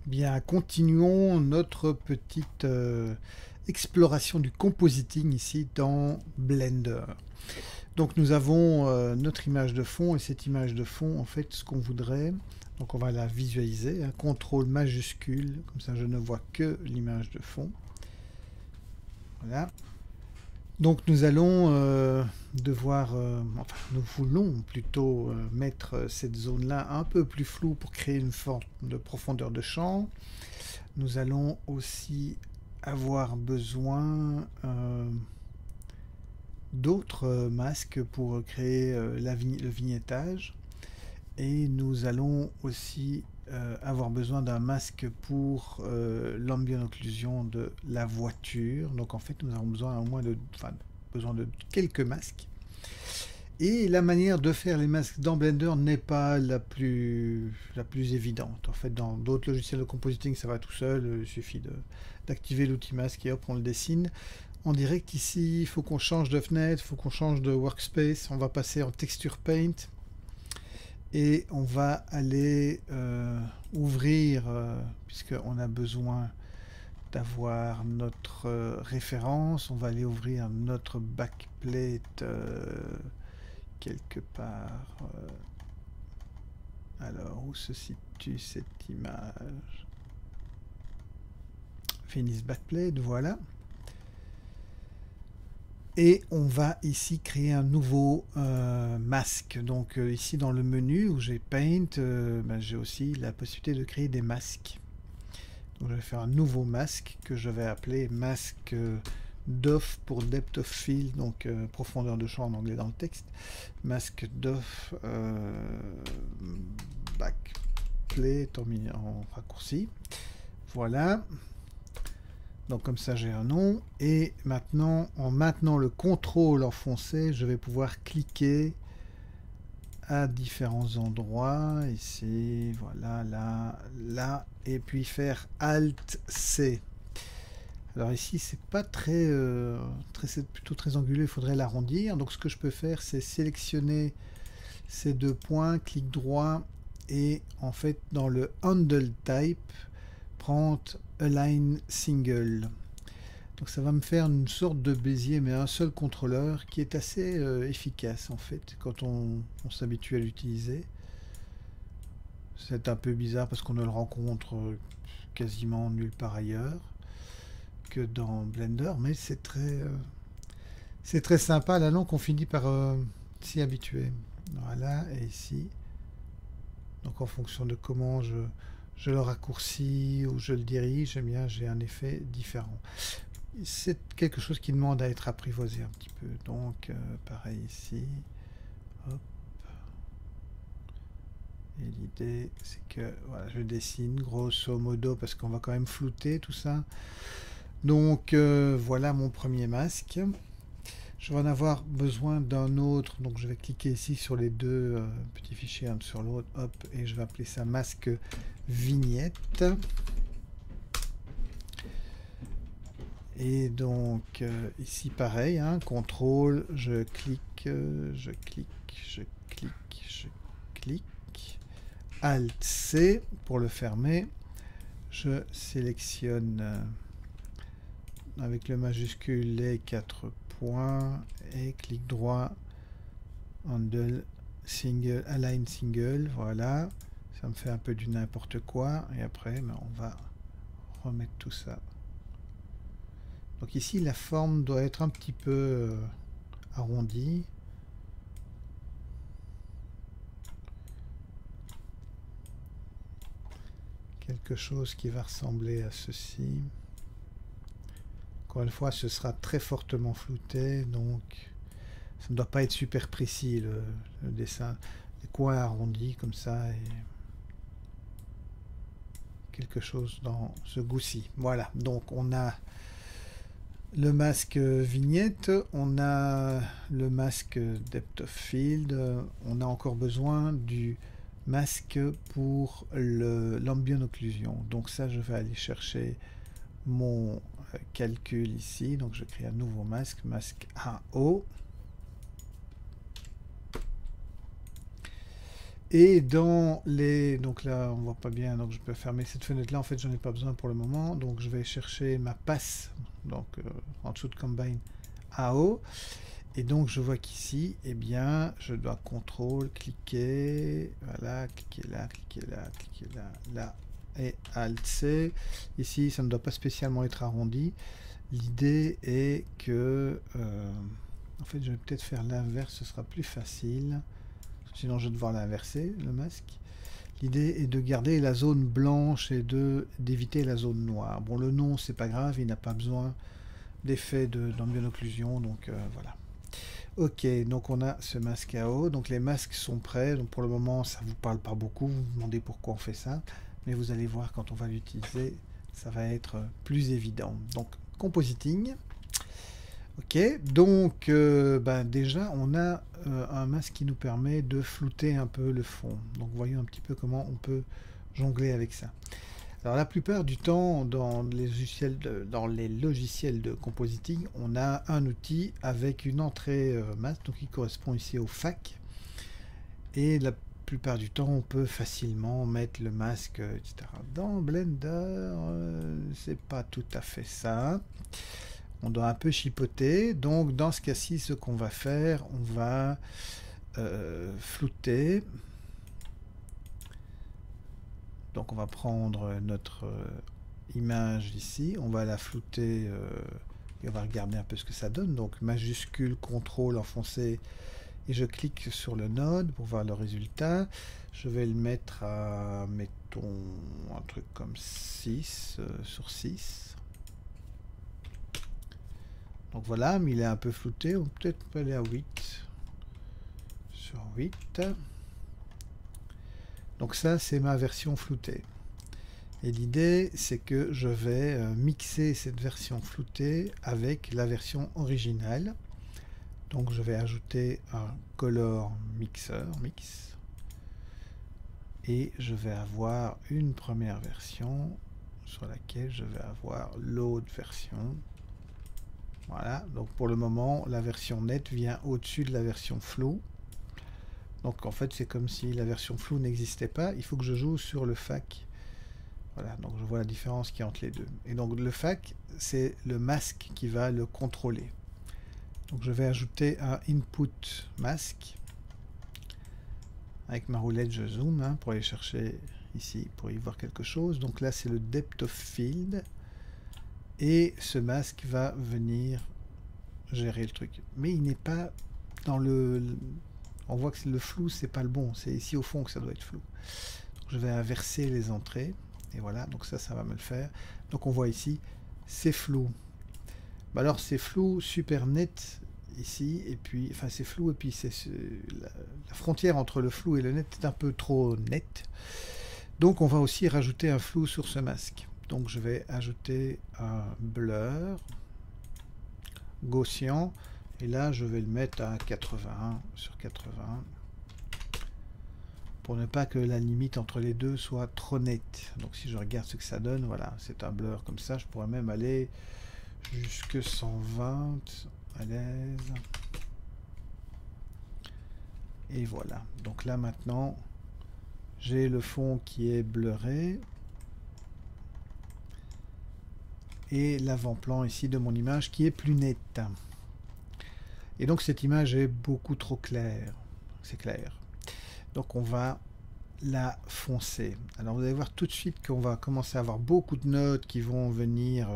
Bien, continuons notre petite exploration du compositing ici dans Blender. Donc nous avons notre image de fond et cette image de fond, en fait, ce qu'on voudrait, donc on va la visualiser, un contrôle majuscule, comme ça je ne vois que l'image de fond. Voilà. Donc nous allons devoir, enfin nous voulons plutôt mettre cette zone-là un peu plus floue pour créer une forme de profondeur de champ. Nous allons aussi avoir besoin d'autres masques pour créer le vignettage. Et nous allons aussi avoir besoin d'un masque pour l'ambient occlusion de la voiture. Donc en fait, nous avons besoin besoin de quelques masques. Et la manière de faire les masques dans Blender n'est pas la plus évidente. En fait, dans d'autres logiciels de compositing, ça va tout seul. Il suffit d'activer l'outil masque et hop, on le dessine. En direct, ici, il faut qu'on change de fenêtre, il faut qu'on change de workspace. On va passer en Texture Paint. Et on va aller ouvrir, puisqu'on a besoin d'avoir notre référence, on va aller ouvrir notre backplate quelque part. Alors, où se situe cette image? Finish backplate, voilà. Et on va ici créer un nouveau masque. Donc ici dans le menu où j'ai Paint, j'ai aussi la possibilité de créer des masques. Donc je vais faire un nouveau masque que je vais appeler masque d'off pour depth of field, donc profondeur de champ en anglais dans le texte. Masque d'off backplate en raccourci. Voilà. Donc comme ça j'ai un nom. Et maintenant, en maintenant le contrôle enfoncé, je vais pouvoir cliquer à différents endroits. Ici, voilà, là, là. Et puis faire Alt-C. Alors ici, c'est pas c'est plutôt très anguleux, il faudrait l'arrondir. Donc ce que je peux faire, c'est sélectionner ces deux points, clic droit, et en fait, dans le Handle Type, prendre Align Single. Donc ça va me faire une sorte de Bézier, mais un seul contrôleur, qui est assez efficace en fait, quand on s'habitue à l'utiliser. C'est un peu bizarre parce qu'on ne le rencontre quasiment nulle part ailleurs que dans Blender, mais c'est très sympa là, non, qu'on finit par s'y habituer. Voilà, et ici, donc en fonction de comment je le raccourcis ou je le dirige, eh bien j'ai un effet différent. C'est quelque chose qui demande à être apprivoisé un petit peu. Donc pareil ici. Hop. Et l'idée c'est que voilà, je dessine grosso modo parce qu'on va quand même flouter tout ça. Donc voilà mon premier masque. Je vais en avoir besoin d'un autre, donc je vais cliquer ici sur les deux petits fichiers un sur l'autre, hop, et je vais appeler ça masque vignette. Et donc ici pareil, hein, contrôle, je clique, je clique, je clique, je clique, Alt C pour le fermer. Je sélectionne avec le majuscule les 4 points et clic droit, handle single, align single, voilà. Ça me fait un peu du n'importe quoi et après on va remettre tout ça. Donc ici la forme doit être un petit peu arrondie. Quelque chose qui va ressembler à ceci. Encore une fois, ce sera très fortement flouté, donc ça ne doit pas être super précis le dessin. Les coins arrondis comme ça et quelque chose dans ce goût-ci. Voilà, donc on a le masque vignette, on a le masque depth of field, on a encore besoin du masque pour l'ambient occlusion. Donc ça, je vais aller chercher mon calcul ici, donc je crée un nouveau masque, masque AO. Et dans les... Donc là, on voit pas bien, donc je peux fermer cette fenêtre-là. En fait, j'en ai pas besoin pour le moment. Donc je vais chercher ma passe, donc en dessous de Combine AO. Et donc je vois qu'ici, eh bien, je dois CTRL, cliquer, voilà, cliquer là, cliquer là, cliquer là, là, et Alt-C. Ici, ça ne doit pas spécialement être arrondi. L'idée est que... en fait, je vais peut-être faire l'inverse, ce sera plus facile. Sinon, je vais devoir l'inverser, le masque. L'idée est de garder la zone blanche et d'éviter la zone noire. Bon, le nom, c'est pas grave, il n'a pas besoin d'effet d'ambient occlusion, donc voilà. Ok, donc on a ce masque à eau. Donc les masques sont prêts. Donc pour le moment, ça ne vous parle pas beaucoup. Vous vous demandez pourquoi on fait ça. Mais vous allez voir quand on va l'utiliser, ça va être plus évident. Donc compositing. Ok, donc déjà on a un masque qui nous permet de flouter un peu le fond. Donc voyons un petit peu comment on peut jongler avec ça. Alors la plupart du temps, dans les logiciels de compositing, on a un outil avec une entrée masque, donc qui correspond ici au FAC. Et la plupart du temps, on peut facilement mettre le masque, etc. Dans Blender, c'est pas tout à fait ça. On doit un peu chipoter. Donc dans ce cas-ci, ce qu'on va faire, on va flouter. Donc on va prendre notre image ici, on va la flouter et on va regarder un peu ce que ça donne. Donc majuscule, CTRL enfoncé et je clique sur le node pour voir le résultat. Je vais le mettre à, mettons, un truc comme 6 sur 6. Donc voilà, mais il est un peu flouté, on peut peut-être aller à 8 sur 8. Donc ça, c'est ma version floutée. Et l'idée, c'est que je vais mixer cette version floutée avec la version originale. Donc je vais ajouter un color mixer, mix. Et je vais avoir une première version sur laquelle je vais avoir l'autre version. Voilà, donc pour le moment, la version nette vient au-dessus de la version floue. Donc en fait, c'est comme si la version floue n'existait pas. Il faut que je joue sur le FAC. Voilà, donc je vois la différence qu'il y a entre les deux. Et donc le FAC, c'est le masque qui va le contrôler. Donc je vais ajouter un input masque. Avec ma roulette, je zoome pour aller chercher ici, pour y voir quelque chose. Donc là, c'est le depth of field. Et ce masque va venir gérer le truc. Mais il n'est pas dans le... On voit que le flou, c'est pas le bon. C'est ici au fond que ça doit être flou. Donc, je vais inverser les entrées. Et voilà, donc ça va me le faire. Donc on voit ici, c'est flou. Bah alors c'est flou, super net ici. Et puis, enfin c'est flou. Et puis c'est la frontière entre le flou et le net est un peu trop nette. Donc on va aussi rajouter un flou sur ce masque. Donc je vais ajouter un blur gaussien. Et là, je vais le mettre à 81 sur 80 pour ne pas que la limite entre les deux soit trop nette. Donc si je regarde ce que ça donne, voilà, c'est un blur comme ça. Je pourrais même aller jusque 120 à l'aise. Et voilà. Donc là maintenant, j'ai le fond qui est blurré. Et l'avant-plan ici de mon image qui est plus nette. Et donc cette image est beaucoup trop claire. C'est clair. Donc on va la foncer. Alors vous allez voir tout de suite qu'on va commencer à avoir beaucoup de nodes qui vont venir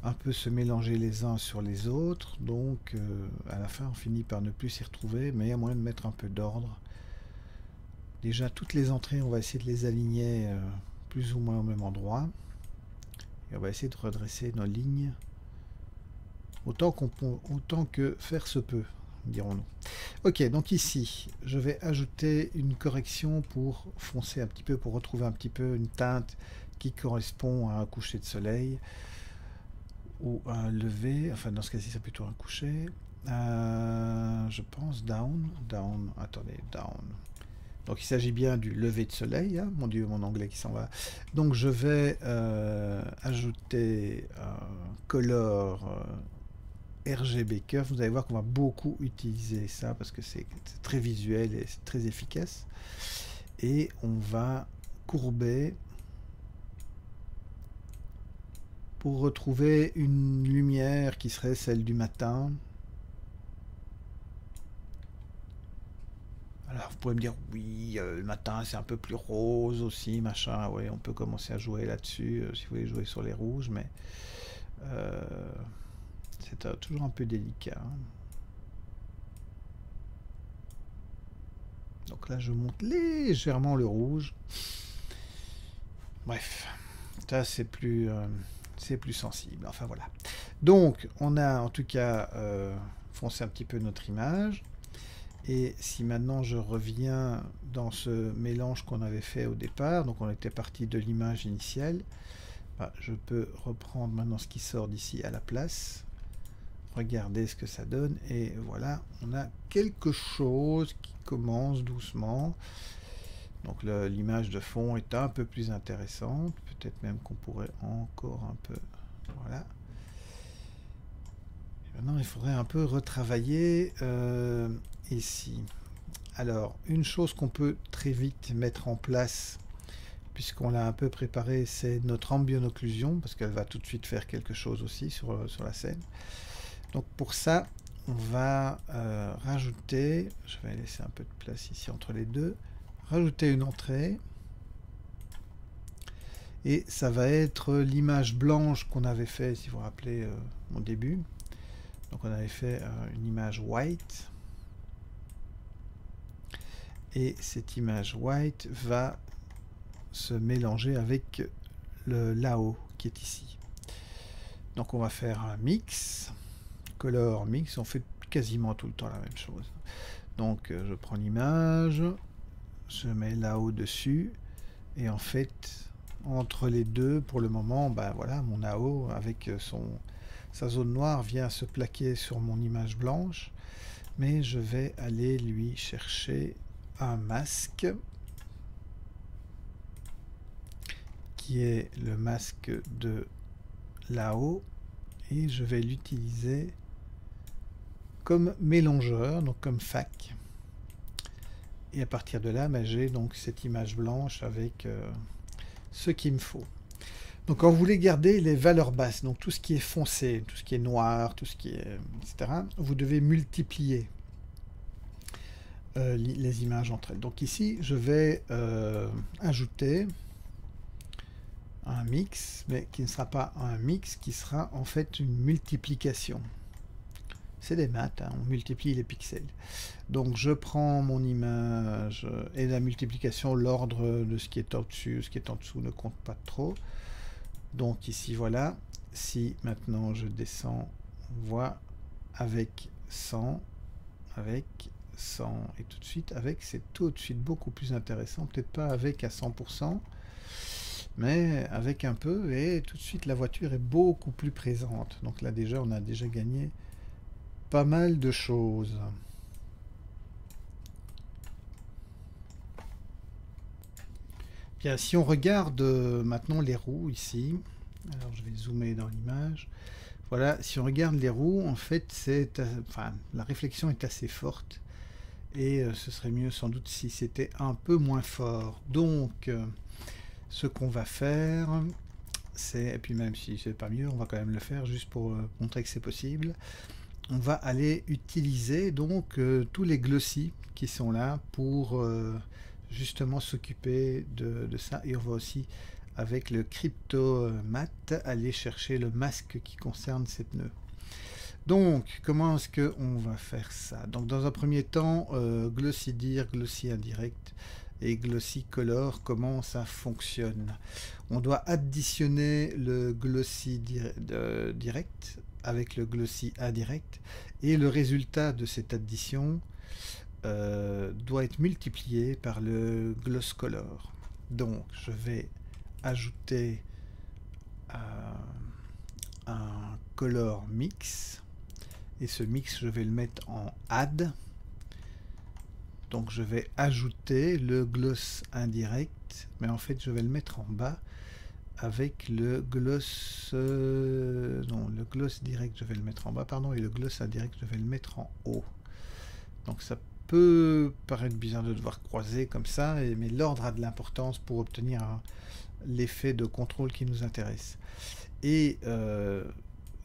un peu se mélanger les uns sur les autres. Donc à la fin on finit par ne plus s'y retrouver, mais il y a moyen de mettre un peu d'ordre. Déjà toutes les entrées, on va essayer de les aligner plus ou moins au même endroit. Et on va essayer de redresser nos lignes autant que faire se peut, dirons-nous. Ok, donc ici, je vais ajouter une correction pour foncer un petit peu, pour retrouver un petit peu une teinte qui correspond à un coucher de soleil ou à un lever. Enfin, dans ce cas-ci, c'est plutôt un coucher. Je pense down. Attendez, down. Donc il s'agit bien du lever de soleil, hein. Mon Dieu, mon anglais qui s'en va. Donc je vais ajouter un color RGB Curve. Vous allez voir qu'on va beaucoup utiliser ça parce que c'est très visuel et c'est très efficace. Et on va courber pour retrouver une lumière qui serait celle du matin. Alors vous pouvez me dire, oui, le matin c'est un peu plus rose aussi, machin, ouais, on peut commencer à jouer là-dessus, si vous voulez jouer sur les rouges, mais c'est toujours un peu délicat. Hein. Donc là je monte légèrement le rouge. Bref, ça c'est plus sensible, enfin voilà. Donc on a en tout cas foncé un petit peu notre image. Et si maintenant je reviens dans ce mélange qu'on avait fait au départ, donc on était parti de l'image initiale, bah, je peux reprendre maintenant ce qui sort d'ici à la place, regarder ce que ça donne, et voilà, on a quelque chose qui commence doucement. Donc l'image de fond est un peu plus intéressante, peut-être même qu'on pourrait encore un peu, voilà. Maintenant, il faudrait un peu retravailler ici. Alors, une chose qu'on peut très vite mettre en place, puisqu'on l'a un peu préparé, c'est notre ambient occlusion, parce qu'elle va tout de suite faire quelque chose aussi sur la scène. Donc pour ça, on va rajouter, je vais laisser un peu de place ici entre les deux, rajouter une entrée. Et ça va être l'image blanche qu'on avait fait, si vous vous rappelez, au début. Donc on avait fait une image white. Et cette image white va se mélanger avec le Lao qui est ici. Donc on va faire un mix, color mix, on fait quasiment tout le temps la même chose. Donc je prends l'image, je mets Lao dessus, et en fait, entre les deux, pour le moment, ben voilà, mon Lao avec sa zone noire vient se plaquer sur mon image blanche, mais je vais aller lui chercher un masque qui est le masque de Lao, et je vais l'utiliser comme mélangeur, donc comme fac. Et à partir de là, ben, j'ai donc cette image blanche avec ce qu'il me faut. Donc quand vous voulez garder les valeurs basses, donc tout ce qui est foncé, tout ce qui est noir, tout ce qui est etc., vous devez multiplier les images entre elles. Donc ici, je vais ajouter un mix, mais qui ne sera pas un mix, qui sera en fait une multiplication. C'est des maths, hein, on multiplie les pixels. Donc je prends mon image, et la multiplication, l'ordre de ce qui est au-dessus, ce qui est en dessous ne compte pas trop. Donc ici, voilà, si maintenant je descends, on voit avec 100, avec 100, et tout de suite avec, c'est tout de suite beaucoup plus intéressant, peut-être pas avec à 100%, mais avec un peu, et tout de suite la voiture est beaucoup plus présente. Donc là déjà, on a déjà gagné pas mal de choses. Bien, si on regarde maintenant les roues ici, alors je vais zoomer dans l'image. Voilà, si on regarde les roues, en fait, la réflexion est assez forte, et ce serait mieux sans doute si c'était un peu moins fort. Donc, ce qu'on va faire, c'est, et puis même si c'est pas mieux, on va quand même le faire juste pour montrer que c'est possible. On va aller utiliser donc tous les glossy qui sont là pour justement s'occuper de ça, et on va aussi avec le crypto mat aller chercher le masque qui concerne ces pneus. Donc comment est-ce que on va faire ça? Donc dans un premier temps, glossy dir, glossy indirect et glossy color, comment ça fonctionne? On doit additionner le glossy direct avec le glossy indirect, et le résultat de cette addition doit être multiplié par le gloss color. Donc je vais ajouter un color mix, et ce mix je vais le mettre en add. Donc je vais ajouter le gloss indirect, mais en fait je vais le mettre en bas avec le gloss... non, le gloss direct, je vais le mettre en bas, pardon, et le gloss indirect, je vais le mettre en haut. Donc ça peut paraître bizarre de devoir croiser comme ça, mais l'ordre a de l'importance pour obtenir l'effet de contrôle qui nous intéresse. Et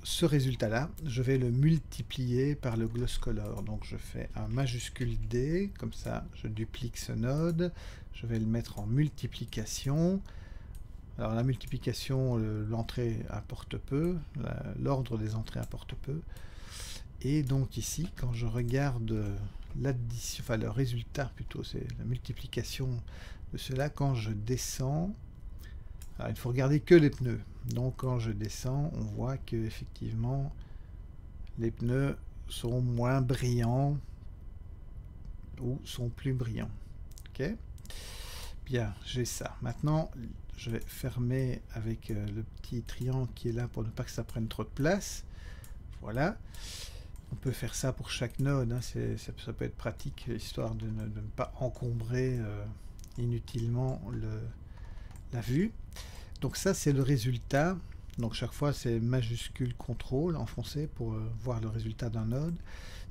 ce résultat-là, je vais le multiplier par le gloss color. Donc je fais un majuscule D, comme ça je duplique ce node, je vais le mettre en multiplication. Alors la multiplication, l'entrée importe peu, l'ordre des entrées importe peu. Et donc ici, quand je regarde l'addition, enfin le résultat plutôt, c'est la multiplication de cela, quand je descends, alors il faut regarder que les pneus. Donc quand je descends, on voit que effectivement les pneus sont moins brillants ou sont plus brillants. Ok. Bien, j'ai ça. Maintenant, je vais fermer avec le petit triangle qui est là pour ne pas que ça prenne trop de place. Voilà. On peut faire ça pour chaque node, hein. Ça peut être pratique, histoire de ne pas encombrer inutilement la vue. Donc ça, c'est le résultat. Donc chaque fois, c'est majuscule contrôle enfoncé pour voir le résultat d'un node.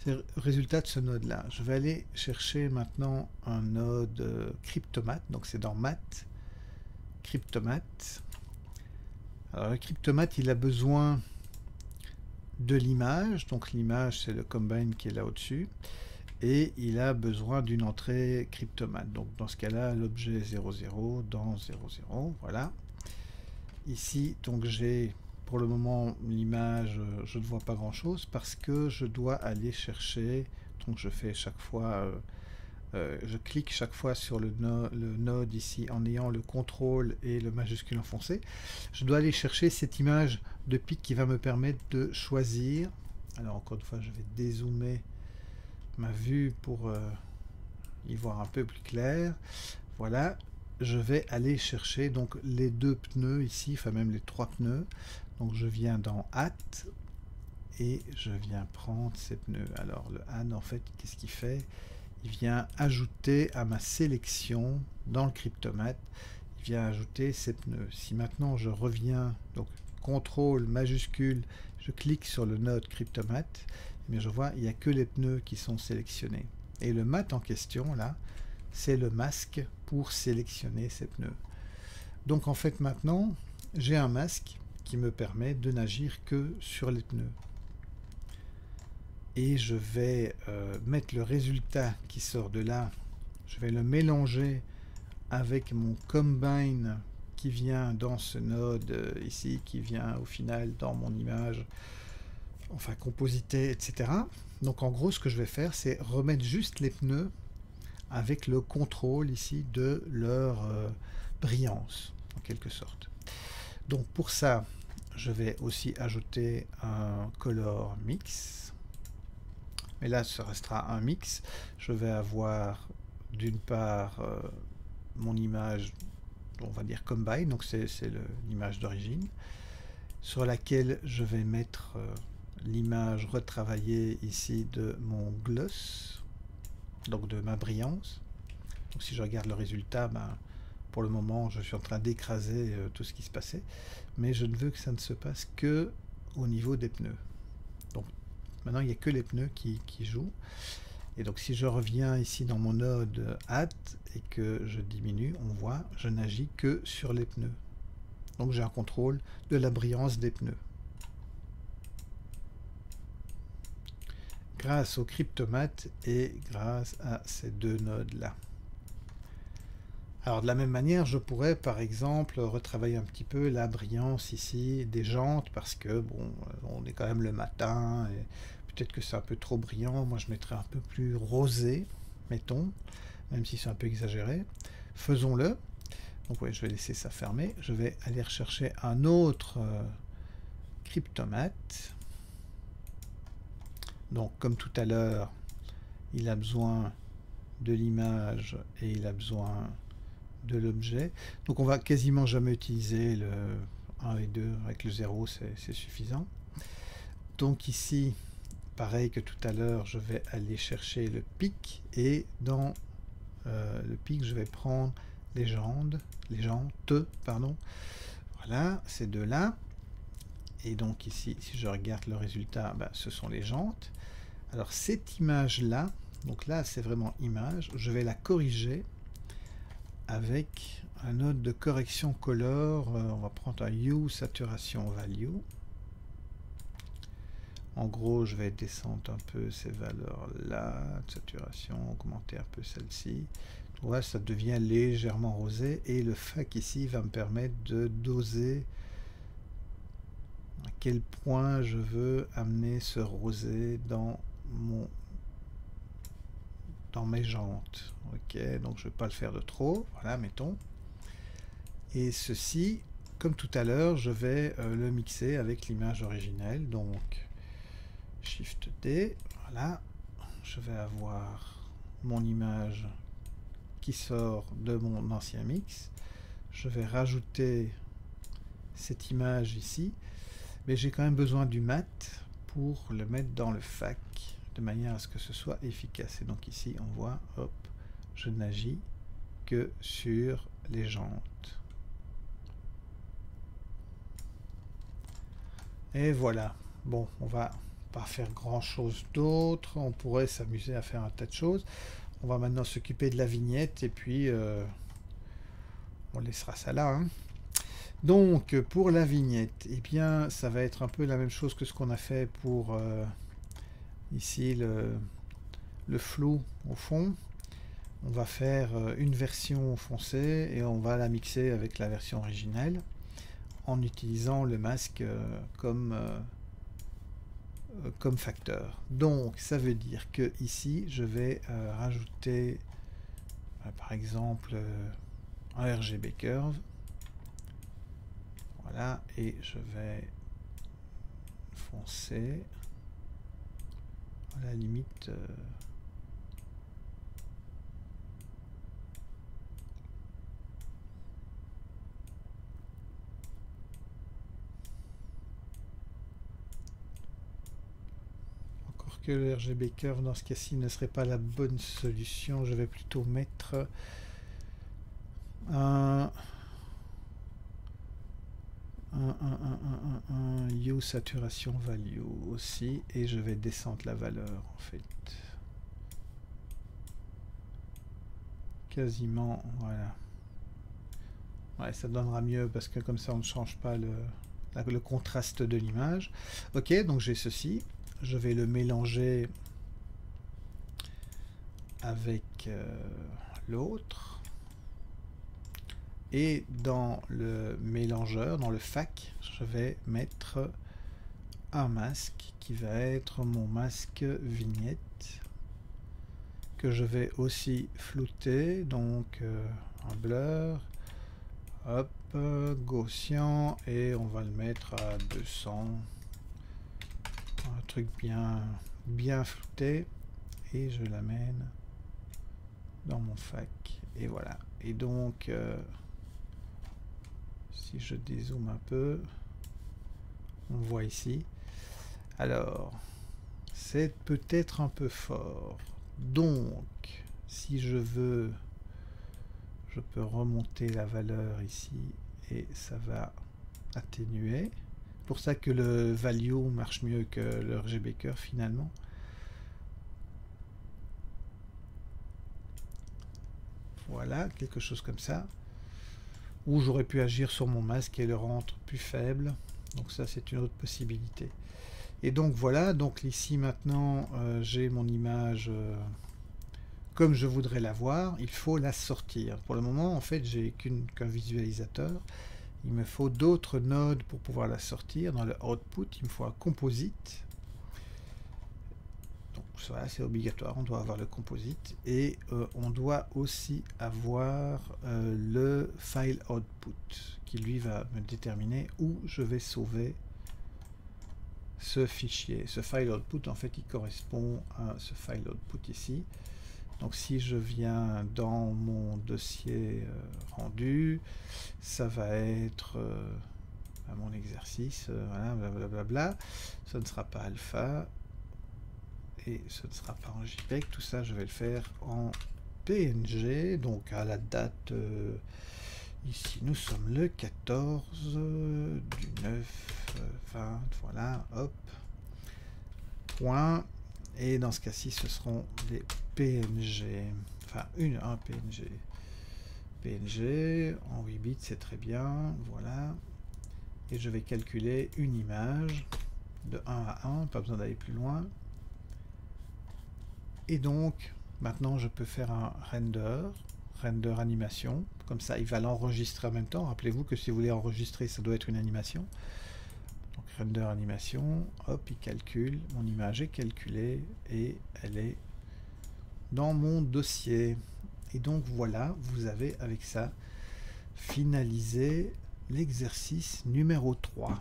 C'est le résultat de ce node-là. Je vais aller chercher maintenant un node Cryptomatte. Donc c'est dans Math, Cryptomatte. Alors le Cryptomatte, il a besoin de l'image. Donc l'image, c'est le combine qui est là au-dessus. Et il a besoin d'une entrée Cryptomatte. Donc dans ce cas-là, l'objet 00 dans 00. Voilà. Ici, donc j'ai pour le moment l'image, je ne vois pas grand chose parce que je dois aller chercher, donc je fais chaque fois, je clique chaque fois sur le node ici en ayant le contrôle et le majuscule enfoncé. Je dois aller chercher cette image de pic qui va me permettre de choisir. Alors encore une fois, je vais dézoomer ma vue pour y voir un peu plus clair. Voilà. Je vais aller chercher donc les deux pneus ici, enfin même les trois pneus. Donc je viens dans Add et je viens prendre ces pneus. Alors le Add, en fait, qu'est-ce qu'il fait? Il vient ajouter à ma sélection dans le Cryptomatte, il vient ajouter ces pneus. Si maintenant je reviens, donc contrôle majuscule, je clique sur le node Cryptomatte, mais je vois il n'y a que les pneus qui sont sélectionnés. Et le mat en question là, c'est le masque pour sélectionner ces pneus. Donc en fait maintenant, j'ai un masque qui me permet de n'agir que sur les pneus. Et je vais mettre le résultat qui sort de là, je vais le mélanger avec mon combine qui vient dans ce node ici, qui vient au final dans mon image, enfin composité, etc. Donc en gros, ce que je vais faire, c'est remettre juste les pneus avec le contrôle ici de leur brillance, en quelque sorte. Donc pour ça, je vais aussi ajouter un color mix. Mais là, ce restera un mix. Je vais avoir d'une part mon image, on va dire combine, donc c'est l'image d'origine, sur laquelle je vais mettre l'image retravaillée ici de mon gloss, donc de ma brillance. Donc si je regarde le résultat, ben, pour le moment je suis en train d'écraser tout ce qui se passait, mais je ne veux que ça ne se passe que au niveau des pneus. Donc maintenant il n'y a que les pneus qui jouent, et donc si je reviens ici dans mon node Add et que je diminue, on voit je n'agis que sur les pneus, donc j'ai un contrôle de la brillance des pneus grâce au Cryptomatte et grâce à ces deux nodes là. Alors de la même manière, je pourrais par exemple retravailler un petit peu la brillance ici des jantes, parce que bon, on est quand même le matin et peut-être que c'est un peu trop brillant. Moi je mettrais un peu plus rosé, mettons, même si c'est un peu exagéré. Faisons-le. Donc oui, je vais laisser ça fermé. Je vais aller rechercher un autre Cryptomatte. Donc comme tout à l'heure, il a besoin de l'image et il a besoin de l'objet. Donc on va quasiment jamais utiliser le 1 et 2, avec le 0 c'est suffisant. Donc ici, pareil que tout à l'heure, je vais aller chercher le pic, et dans le pic je vais prendre les jantes, pardon. Voilà, ces deux-là. Et donc ici, si je regarde le résultat, ben, ce sont les jantes. Alors cette image-là, donc là c'est vraiment image, je vais la corriger avec un node de correction color. On va prendre un Hue Saturation Value. En gros, je vais descendre un peu ces valeurs-là, de saturation, augmenter un peu celle-ci. Voilà, ça devient légèrement rosé et le FAC ici va me permettre de doser à quel point je veux amener ce rosé dans mes jantes. Ok, donc je ne vais pas le faire de trop. Voilà, mettons. Et ceci, comme tout à l'heure, je vais le mixer avec l'image originelle. Donc Shift D, voilà. Je vais avoir mon image qui sort de mon ancien mix. Je vais rajouter cette image ici, mais j'ai quand même besoin du mat pour le mettre dans le FAC de manière à ce que ce soit efficace. Et donc ici on voit, hop, je n'agis que sur les jantes. Et voilà. Bon, on va pas faire grand chose d'autre, on pourrait s'amuser à faire un tas de choses. On va maintenant s'occuper de la vignette et puis on laissera ça là, hein. Donc pour la vignette, eh bien ça va être un peu la même chose que ce qu'on a fait pour ici le flou au fond. On va faire une version foncée et on va la mixer avec la version originelle en utilisant le masque comme facteur. Donc ça veut dire que ici je vais rajouter par exemple un RGB curve. Voilà, et je vais foncer à la limite encore que le RGB curve dans ce cas-ci ne serait pas la bonne solution. Je vais plutôt mettre un Hue Saturation Value aussi, et je vais descendre la valeur en fait. Quasiment, voilà. Ouais, ça donnera mieux parce que comme ça on ne change pas le contraste de l'image. Ok, donc j'ai ceci. Je vais le mélanger avec l'autre. Et dans le mélangeur, dans le FAC, je vais mettre un masque qui va être mon masque vignette, que je vais aussi flouter, donc un blur, hop, Gaussian, et on va le mettre à 200, un truc bien flouté, et je l'amène dans mon FAC, et voilà. Et donc si je dézoome un peu, on voit ici. Alors, c'est peut-être un peu fort. Donc, si je veux, je peux remonter la valeur ici et ça va atténuer. C'est pour ça que le value marche mieux que le RGB curve finalement. Voilà, quelque chose comme ça. Ou j'aurais pu agir sur mon masque et le rendre plus faible. Donc ça c'est une autre possibilité. Et donc voilà, donc ici maintenant j'ai mon image comme je voudrais la voir. Il faut la sortir. Pour le moment en fait j'ai qu'un visualisateur. Il me faut d'autres nodes pour pouvoir la sortir. Dans le output il me faut un composite. Donc voilà, c'est obligatoire, on doit avoir le composite et on doit aussi avoir le file output qui lui va me déterminer où je vais sauver ce fichier. Ce file output en fait il correspond à ce file output ici. Donc si je viens dans mon dossier rendu, ça va être à mon exercice, voilà, blablabla. Ça ne sera pas alpha. Et ce ne sera pas en JPEG, tout ça je vais le faire en PNG, donc à la date Ici, nous sommes le 14 du 9, 20, voilà, hop, point. Et dans ce cas-ci, ce seront des PNG, enfin un PNG. PNG en 8 bits, c'est très bien, voilà. Et je vais calculer une image de 1 à 1, pas besoin d'aller plus loin. Et donc, maintenant, je peux faire un render animation. Comme ça, il va l'enregistrer en même temps. Rappelez-vous que si vous voulez enregistrer, ça doit être une animation. Donc, render animation, hop, il calcule. Mon image est calculée et elle est dans mon dossier. Et donc, voilà, vous avez avec ça finalisé l'exercice numéro 3.